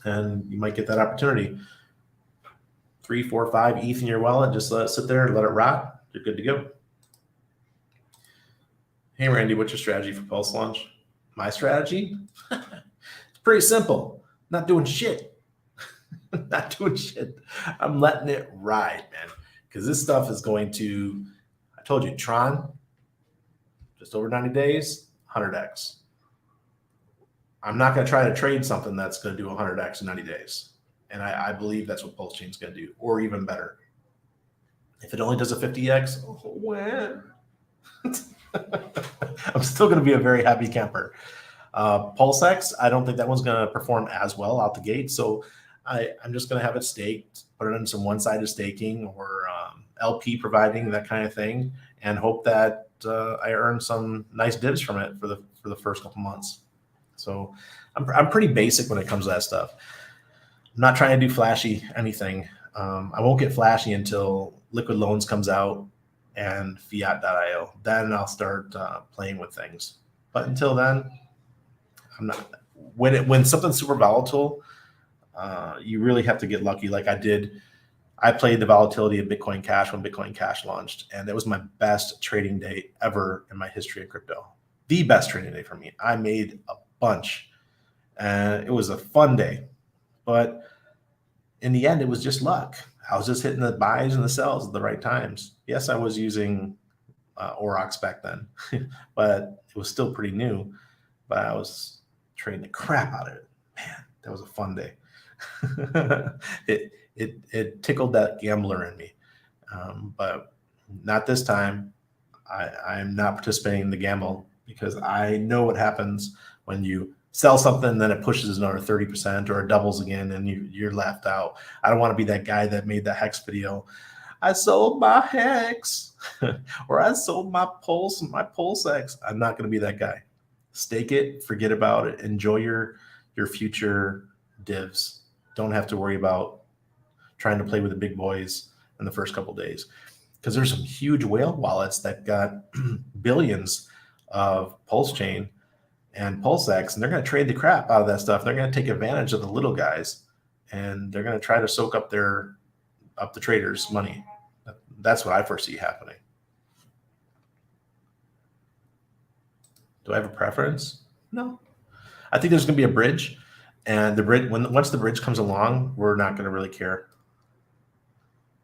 And you might get that opportunity. 3, 4, 5 ETH in your wallet. Just let it sit there and let it rot. You're good to go. Hey, Randy, what's your strategy for Pulse launch? My strategy? It's pretty simple. Not doing shit. Not doing shit. I'm letting it ride, man. Because this stuff is going to, I told you, Tron, just over 90 days, 100x. I'm not going to try to trade something that's going to do 100x in 90 days. And I believe that's what Pulse Chain is going to do, or even better. If it only does a 50x, well, I'm still going to be a very happy camper. PulseX, I don't think that one's going to perform as well out the gate. So I'm just going to have it staked, put it in some one-sided staking or LP providing, that kind of thing, and hope that I earn some nice divs from it for the first couple months. So I'm pretty basic when it comes to that stuff. I'm not trying to do flashy anything. I won't get flashy until Liquid Loans comes out and fiat.io. Then I'll start playing with things. But until then, I'm not. When something's super volatile, you really have to get lucky. Like I did. I played the volatility of Bitcoin Cash when Bitcoin Cash launched, and it was my best trading day ever in my history of crypto. The best trading day for me. I made a bunch, and it was a fun day. But in the end, it was just luck. I was just hitting the buys and the sells at the right times. Yes, I was using Aurochs back then, but it was still pretty new. But I was trading the crap out of it. Man, that was a fun day. It tickled that gambler in me, but not this time. I'm not participating in the gamble because I know what happens when you sell something, then it pushes another 30% or it doubles again, and you're left out. I don't want to be that guy that made the Hex video. I sold my Hex, or I sold my Pulse and my PulseX. I'm not going to be that guy. Stake it, forget about it, enjoy your future divs. Don't have to worry about trying to play with the big boys in the first couple of days, because there's some huge whale wallets that got billions of Pulse Chain and PulseX, and they're going to trade the crap out of that stuff. They're going to take advantage of the little guys, and they're going to try to soak up the traders' money. That's what I foresee happening. Do I have a preference? No. I think there's going to be a bridge, and the bridge once the bridge comes along, we're not going to really care.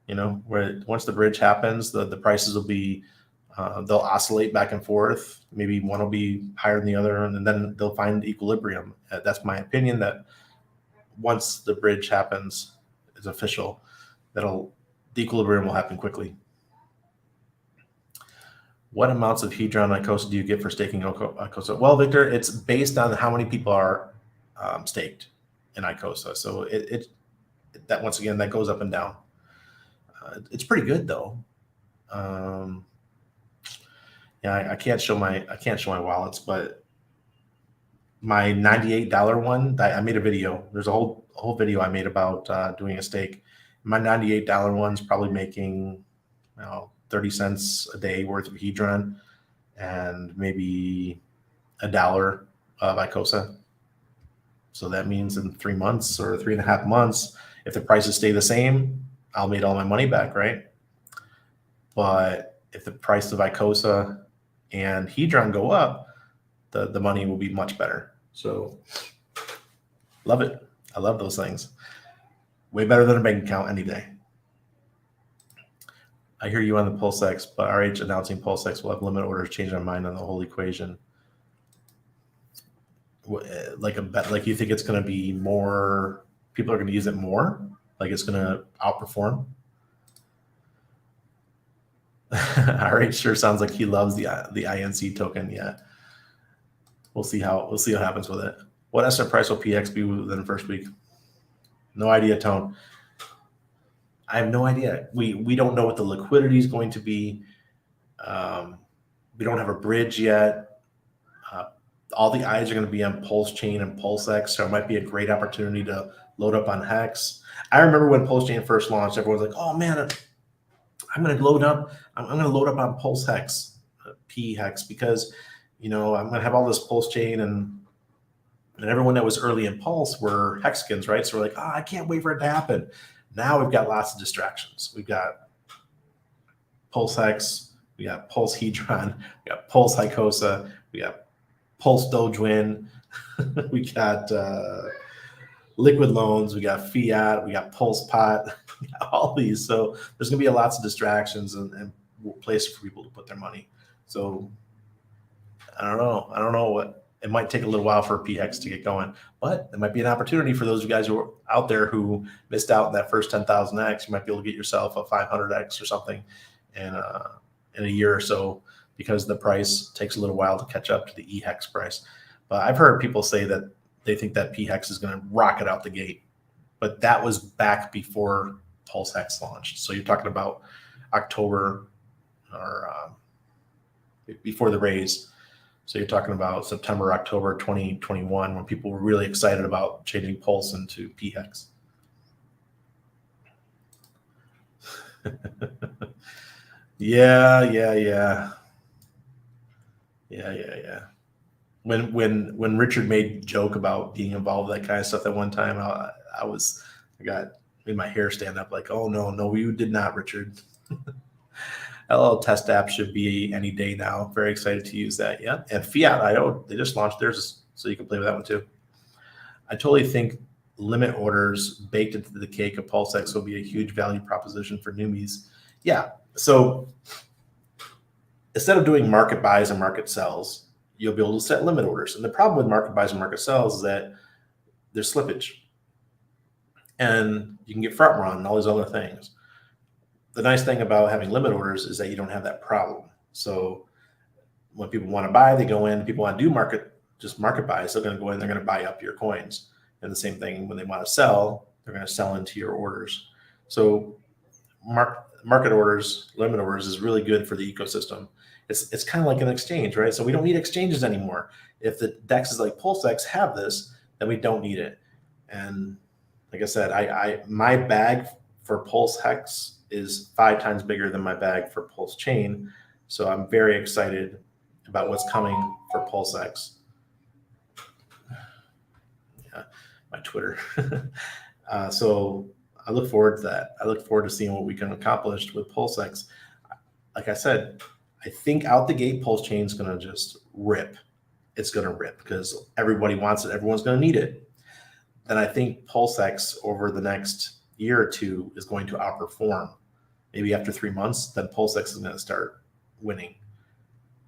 Where once the bridge happens, the prices will be they'll oscillate back and forth. Maybe one will be higher than the other, and then they'll find equilibrium. That's my opinion. That once the bridge happens, it's official. The equilibrium will happen quickly. What amounts of hedron ICOSA do you get for staking ICOSA? Well, Victor, it's based on how many people are staked in ICOSA. So that once again, that goes up and down. It's pretty good though. I can't show my wallets, but my $98 one, I made a video. There's a whole video I made about doing a stake. My $98 one's probably making 30 cents a day worth of hedron and maybe $1 of ICOSA. So that means in 3 months or 3.5 months, if the prices stay the same, I'll make all my money back, right? But if the price of ICOSA and hedron go up, the money will be much better. So love it. I love those things. Way better than a bank account any day. I hear you on the PulseX, but RH announcing PulseX will have limit orders change my mind on the whole equation. Like you think it's going to be more, people are going to use it more? Like it's going to outperform? RH sure sounds like he loves the INC token. Yeah. We'll see what happens with it. What estimate price will PX be within the first week? No idea, Tone. I have no idea. We don't know what the liquidity is going to be. We don't have a bridge yet. All the eyes are going to be on Pulse Chain and PulseX, so it might be a great opportunity to load up on Hex. I remember when Pulse Chain first launched, everyone's like, "Oh man, I'm going to load up. I'm going to load up on Pulse Hex, P Hex, because I'm going to have all this Pulse Chain and everyone that was early in Pulse were Hexicans, right? So we're like, I can't wait for it to happen." Now we've got lots of distractions. We've got Pulse Hex, we got Pulse Hedron, we got Pulse ICOSA, we got Pulse Dogecoin, we got liquid loans, we got fiat, we got Pulse Pot, we got all these. So there's going to be lots of distractions and places for people to put their money. So I don't know what. It might take a little while for PX to get going, but it might be an opportunity for those of you guys who are out there who missed out on that first 10,000x. You might be able to get yourself a 500x or something in a year or so, because the price takes a little while to catch up to the EHEX price. But I've heard people say that they think that PHEX is going to rocket out the gate, but that was back before Pulse Hex launched. So you're talking about October or before the raise. So you're talking about September, October 2021, when people were really excited about changing Pulse into PHEX. Yeah. When Richard made a joke about being involved with that kind of stuff at one time, I made my hair stand up like, oh no, you did not, Richard. LL test app should be any day now. Very excited to use that. Yeah. And Fiat.io, they just launched theirs, so you can play with that one too. I totally think limit orders baked into the cake of PulseX will be a huge value proposition for newbies. Yeah. So instead of doing market buys and market sells, you'll be able to set limit orders. And the problem with market buys and market sells is that there's slippage. And you can get front run and all these other things. The nice thing about having limit orders is that you don't have that problem. So when people want to buy, they go in. People want to do market buys, they're going to go in, they're going to buy up your coins. And the same thing when they want to sell, they're going to sell into your orders. So market orders, limit orders is really good for the ecosystem. It's kind of like an exchange, right? So we don't need exchanges anymore. If the DEXs like PulseX have this, then we don't need it. And like I said, my bag for Pulse Hex is 5 times bigger than my bag for Pulse Chain. So I'm very excited about what's coming for PulseX. Yeah, my Twitter. So I look forward to that. I look forward to seeing what we can accomplish with PulseX. Like I said, I think out the gate, Pulse Chain is going to just rip. it's going to rip because everybody wants it. Everyone's going to need it. Then I think PulseX over the next year or two is going to outperform. Maybe after 3 months, then PulseX is going to start winning.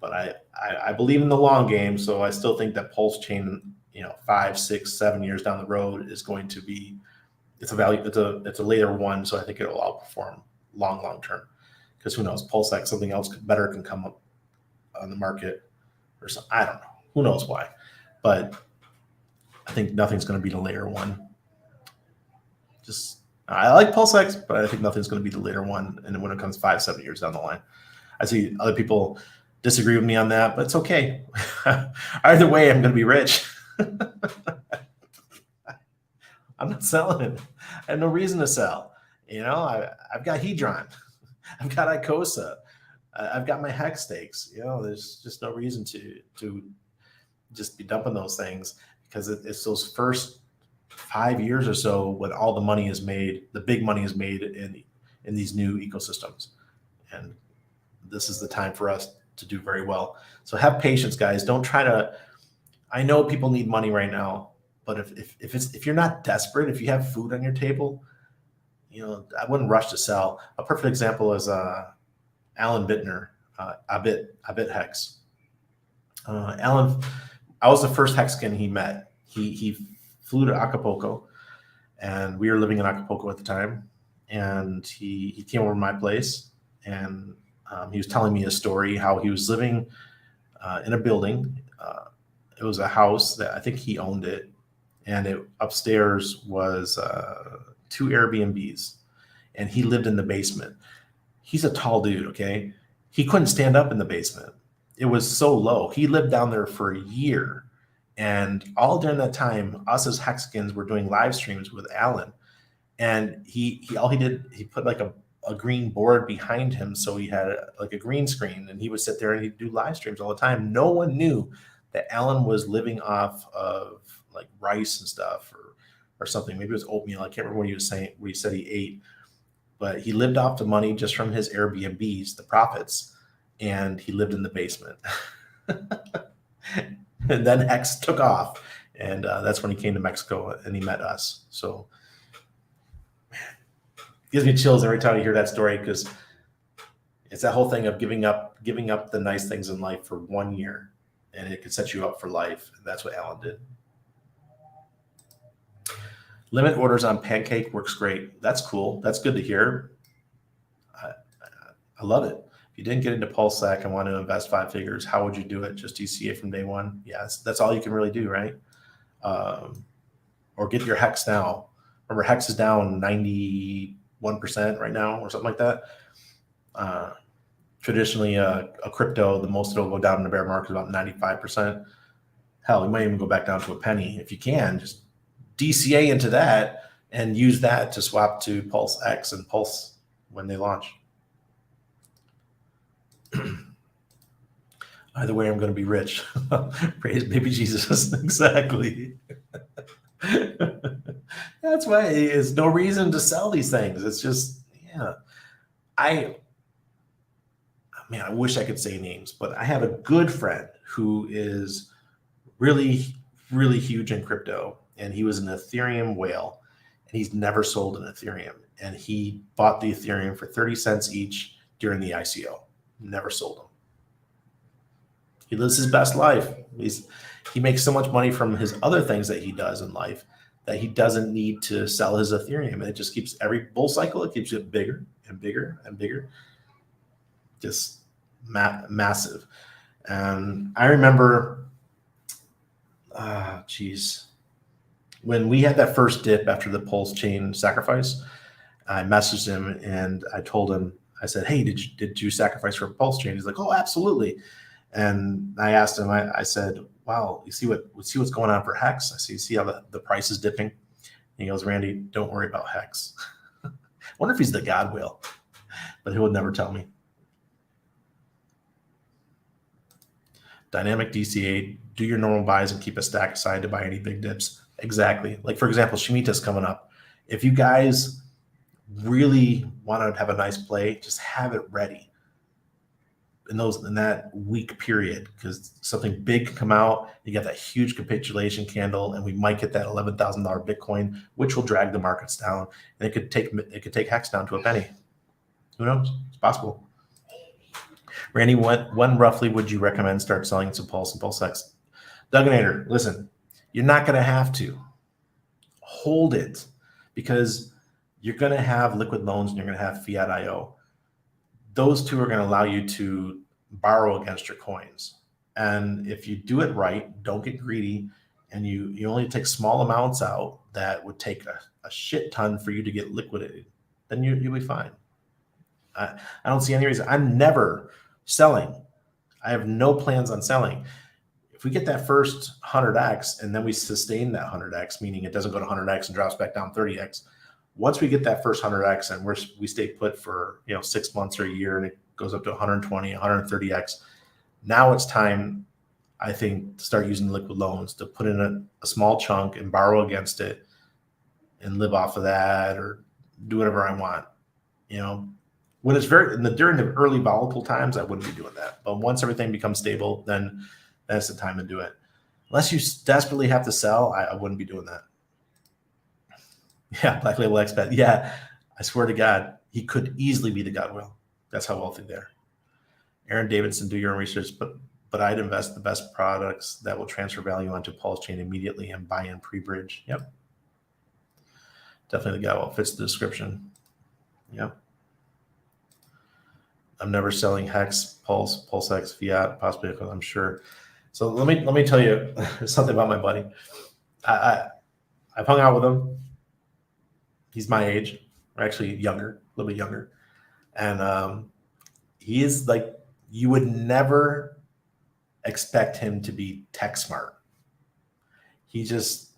But I believe in the long game, so I still think that Pulse Chain, 5, 6, 7 years down the road is going to be, it's a layer one, so I think it'll outperform long term. Because who knows, PulseX, something else better can come up on the market or something. I don't know. Who knows why? But I think nothing's going to beat a layer one. I like PulseX, but I think nothing's going to beat the layer one. And when it comes 5, 7 years down the line, I see other people disagree with me on that, but it's okay. Either way, I'm going to be rich. I'm not selling it. I have no reason to sell. I've got Hedron. I've got Icosa. I've got my hex stakes. There's just no reason to just be dumping those things because it's those first 5 years or so when all the money is made, the big money is made in these new ecosystems. And this is the time for us to do very well. So have patience, guys. Don't try to, I know people need money right now, but if you're not desperate, if you have food on your table, I wouldn't rush to sell. A perfect example is Alan Bittner, Abit Hex. Alan, I was the first Hexkin he met. He flew to Acapulco, and we were living in Acapulco at the time. And he came over to my place, and he was telling me a story how he was living in a building. It was a house that I think he owned it, and upstairs was 2 Airbnbs, and he lived in the basement. He's a tall dude, okay? He couldn't stand up in the basement. It was so low. He lived down there for a year. And all during that time, us as Hexkins were doing live streams with Alan. And he put like a green board behind him. So he had like a green screen, and he would sit there and he'd do live streams all the time. No one knew that Alan was living off of like rice and stuff or something. Maybe it was oatmeal. I can't remember what he was saying, what he said he ate. But he lived off the money just from his Airbnbs, the profits, and he lived in the basement. And then Hex took off, and that's when he came to Mexico and he met us. So, man, it gives me chills every time I hear that story because it's that whole thing of giving up the nice things in life for 1 year, and it can set you up for life. And that's what Alan did. Limit orders on Pancake works great. That's cool. That's good to hear. I love it. If you didn't get into PulseSec and want to invest 5 figures, how would you do it? Just DCA from day one? Yeah, that's all you can really do, right? Or get your Hex now. Remember, Hex is down 91% right now or something like that. Traditionally, a crypto, the most it'll go down in the bear market is about 95%. Hell, you might even go back down to a penny. If you can, just DCA into that and use that to swap to Pulse X and Pulse when they launch. Either way, I'm going to be rich. Praise baby Jesus. Exactly. That's why there's no reason to sell these things. It's just, yeah. I wish I could say names, but I have a good friend who is really, really huge in crypto, and he was an Ethereum whale, and he's never sold an Ethereum. And he bought the Ethereum for 30 cents each during the ICO. Never sold them. He lives his best life. He makes so much money from his other things that he does in life that he doesn't need to sell his Ethereum. And it just keeps every bull cycle, it keeps it bigger and bigger and bigger. Just massive. And I remember, when we had that first dip after the Pulse Chain sacrifice, I messaged him and I told him, I said, hey, did you sacrifice for Pulse Chain? He's like, oh, absolutely. And I asked him, I said, wow, you see what's going on for Hex? I see how the price is dipping. And he goes, Randy, don't worry about Hex. I wonder if he's the God whale, but he would never tell me. Dynamic DCA, do your normal buys and keep a stack aside to buy any big dips. Exactly. Like, for example, Shmita's coming up. If you guys really want to have a nice play, just have it ready. in that week period, because something big could come out. You get that huge capitulation candle, and we might get that $11,000 Bitcoin, which will drag the markets down, and it could take Hex down to a penny. Who knows? It's possible. Randy, when roughly would you recommend start selling some Pulse and PulseX? Duganator, listen, you're not going to have to hold it, because you're going to have liquid loans and you're going to have fiat IO. Those two are going to allow you to borrow against your coins. And if you do it right, don't get greedy, and you only take small amounts out that would take a shit ton for you to get liquidated, then you'll be fine. I don't see any reason. I'm never selling. I have no plans on selling. If we get that first 100x and then we sustain that 100x, meaning it doesn't go to 100x and drops back down 30x, once we get that first 100x and we stay put for 6 months or a year, and it goes up to 120, 130x, now it's time, I think, to start using liquid loans to put in a small chunk and borrow against it and live off of that, or do whatever I want. When it's during the early volatile times, I wouldn't be doing that. But once everything becomes stable, then that's the time to do it. Unless you desperately have to sell, I wouldn't be doing that. Yeah, Black Label Expat. Yeah, I swear to God, he could easily be the Godwill. That's how wealthy they are. Aaron Davidson, do your own research, but I'd invest the best products that will transfer value onto Pulse Chain immediately and buy in pre-bridge. Yep. Definitely the Godwill. Fits the description. Yep. I'm never selling Hex, Pulse, PulseX, Fiat, possibly, I'm sure. So let me tell you something about my buddy. I've hung out with him. He's my age, or actually younger, a little bit younger. And he is like, you would never expect him to be tech smart. He just,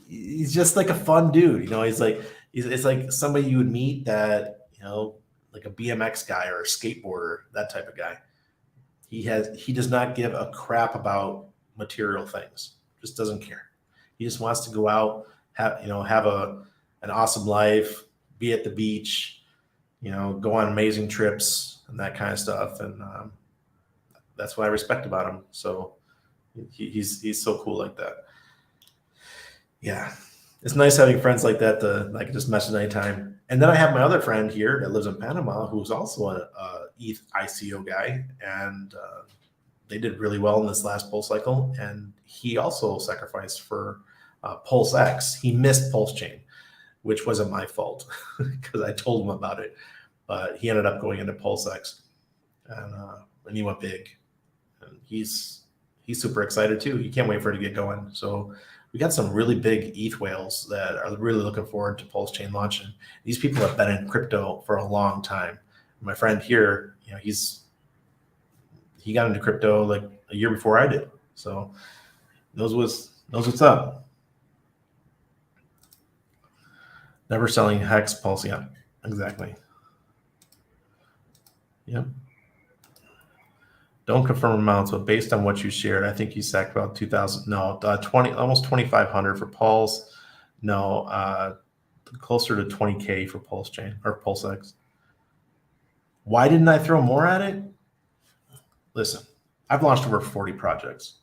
he's just like a fun dude. It's like somebody you would meet that, like a BMX guy or a skateboarder, that type of guy. He does not give a crap about material things. Just doesn't care. He just wants to go out, have an awesome life, be at the beach, go on amazing trips and that kind of stuff. And that's what I respect about him. So he's so cool like that. Yeah. It's nice having friends like that I can just message anytime. And then I have my other friend here that lives in Panama, who's also a ETH ICO guy, and they did really well in this last Pulse cycle. And he also sacrificed for PulseX. He missed Pulse Chain, which wasn't my fault because I told him about it. But he ended up going into PulseX, and he went big. And he's super excited too. He can't wait for it to get going. So we got some really big ETH whales that are really looking forward to Pulse Chain launching. These people have been in crypto for a long time. My friend here, he got into crypto like a year before I did. So knows what's up. Never selling Hex, Pulse. Yeah, exactly. Yep. Don't confirm amounts, but based on what you shared, I think you sacked about 2,000. No, 20, almost 2,500 for Pulse. No, closer to 20K for Pulse Chain or PulseX. Why didn't I throw more at it? Listen, I've launched over 40 projects.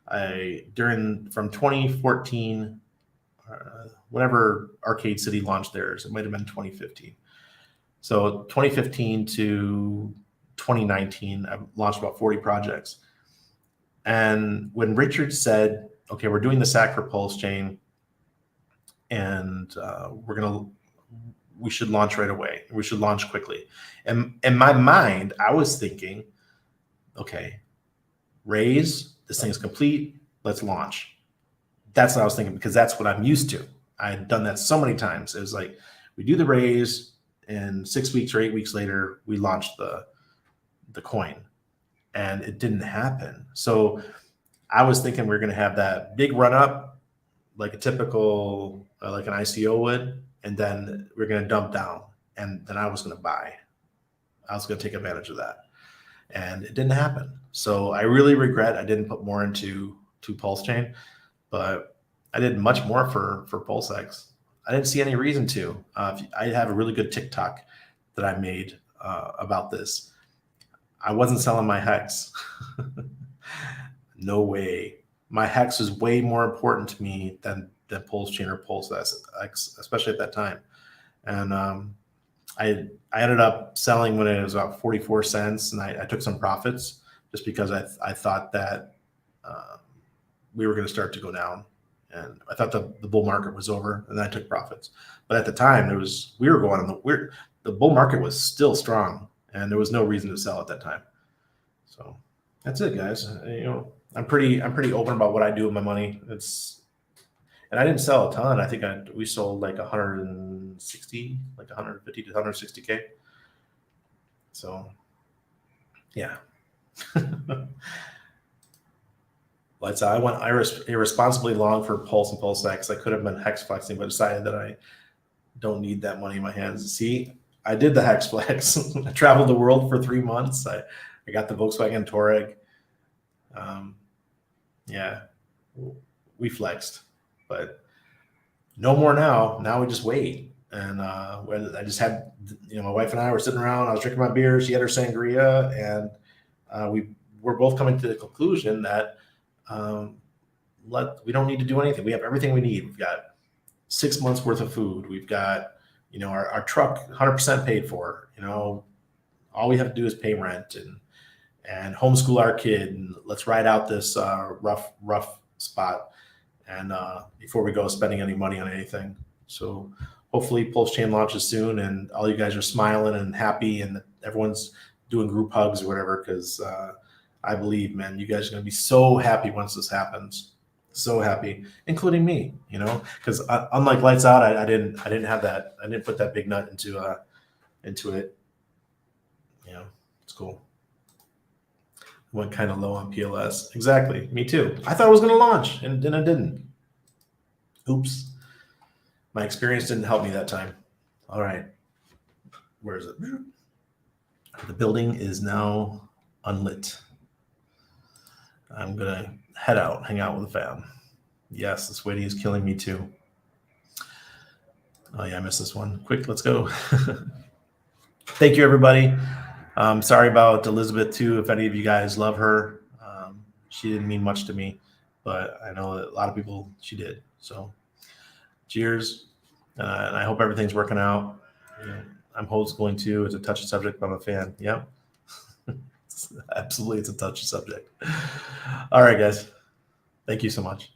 From 2014, whenever Arcade City launched theirs, it might have been 2015. So 2015 to 2019, I've launched about 40 projects. And when Richard said, okay, we're doing the SAC for Pulse Chain, and we should launch right away. We should launch quickly. And in my mind, I was thinking, okay, raise, this thing's complete, let's launch. That's what I was thinking, because that's what I'm used to. I had done that so many times. It was like, we do the raise, and 6 weeks or 8 weeks later, we launched the coin, and it didn't happen. So I was thinking we're going to have that big run up, like a typical, like an ICO would, and then we're going to dump down, and then I was going to buy. I was going to take advantage of that, and it didn't happen. So I really regret I didn't put more into Pulse Chain, but I did much more for PulseX. I didn't see any reason to. I have a really good TikTok that I made about this. I wasn't selling my hex. No way. My hex was way more important to me than Pulse Chain or Pulse X, especially at that time. And I ended up selling when it was about 44 cents, and I took some profits just because I thought that we were going to start to go down, and I thought the bull market was over, and then I took profits. But at the time, we were going on the bull market was still strong, and there was no reason to sell at that time. So that's it, guys. I'm pretty open about what I do with my money. And I didn't sell a ton. I think we sold like 160, like 150 to 160K. So yeah. Lights out. I went irresponsibly long for Pulse and Pulse X. I could have been hex flexing, but decided that I don't need that money in my hands. See, I did the hex flex. I traveled the world for 3 months. I got the Volkswagen Touareg. Yeah, we flexed, but no more now. Now we just wait. And I just had, my wife and I were sitting around. I was drinking my beer. She had her sangria, and we were both coming to the conclusion that we don't need to do anything. We have everything we need. We've got 6 months worth of food. We've got, our truck 100% paid for. All we have to do is pay rent and homeschool our kid, and let's ride out this rough spot. And before we go spending any money on anything. So hopefully Pulse Chain launches soon, and all you guys are smiling and happy, and everyone's doing group hugs or whatever, because I believe, man, you guys are going to be so happy once this happens. So happy, including me, because unlike Lights Out, I didn't have that. I didn't put that big nut into it. It's cool. Went kind of low on PLS. Exactly. Me too. I thought it was going to launch, and then it didn't. Oops. My experience didn't help me that time. All right. Where is it? The building is now unlit. I'm going to head out, hang out with the fam. Yes, this waiting is killing me too. Oh, yeah, I missed this one. Quick, let's go. Thank you, everybody. Sorry about Elizabeth, too, if any of you guys love her. She didn't mean much to me, but I know that a lot of people, she did. So cheers. And I hope everything's working out. I'm homeschooling, too. It's a touchy subject, but I'm a fan. Yep. Absolutely, it's a touchy subject. All right, guys. Thank you so much.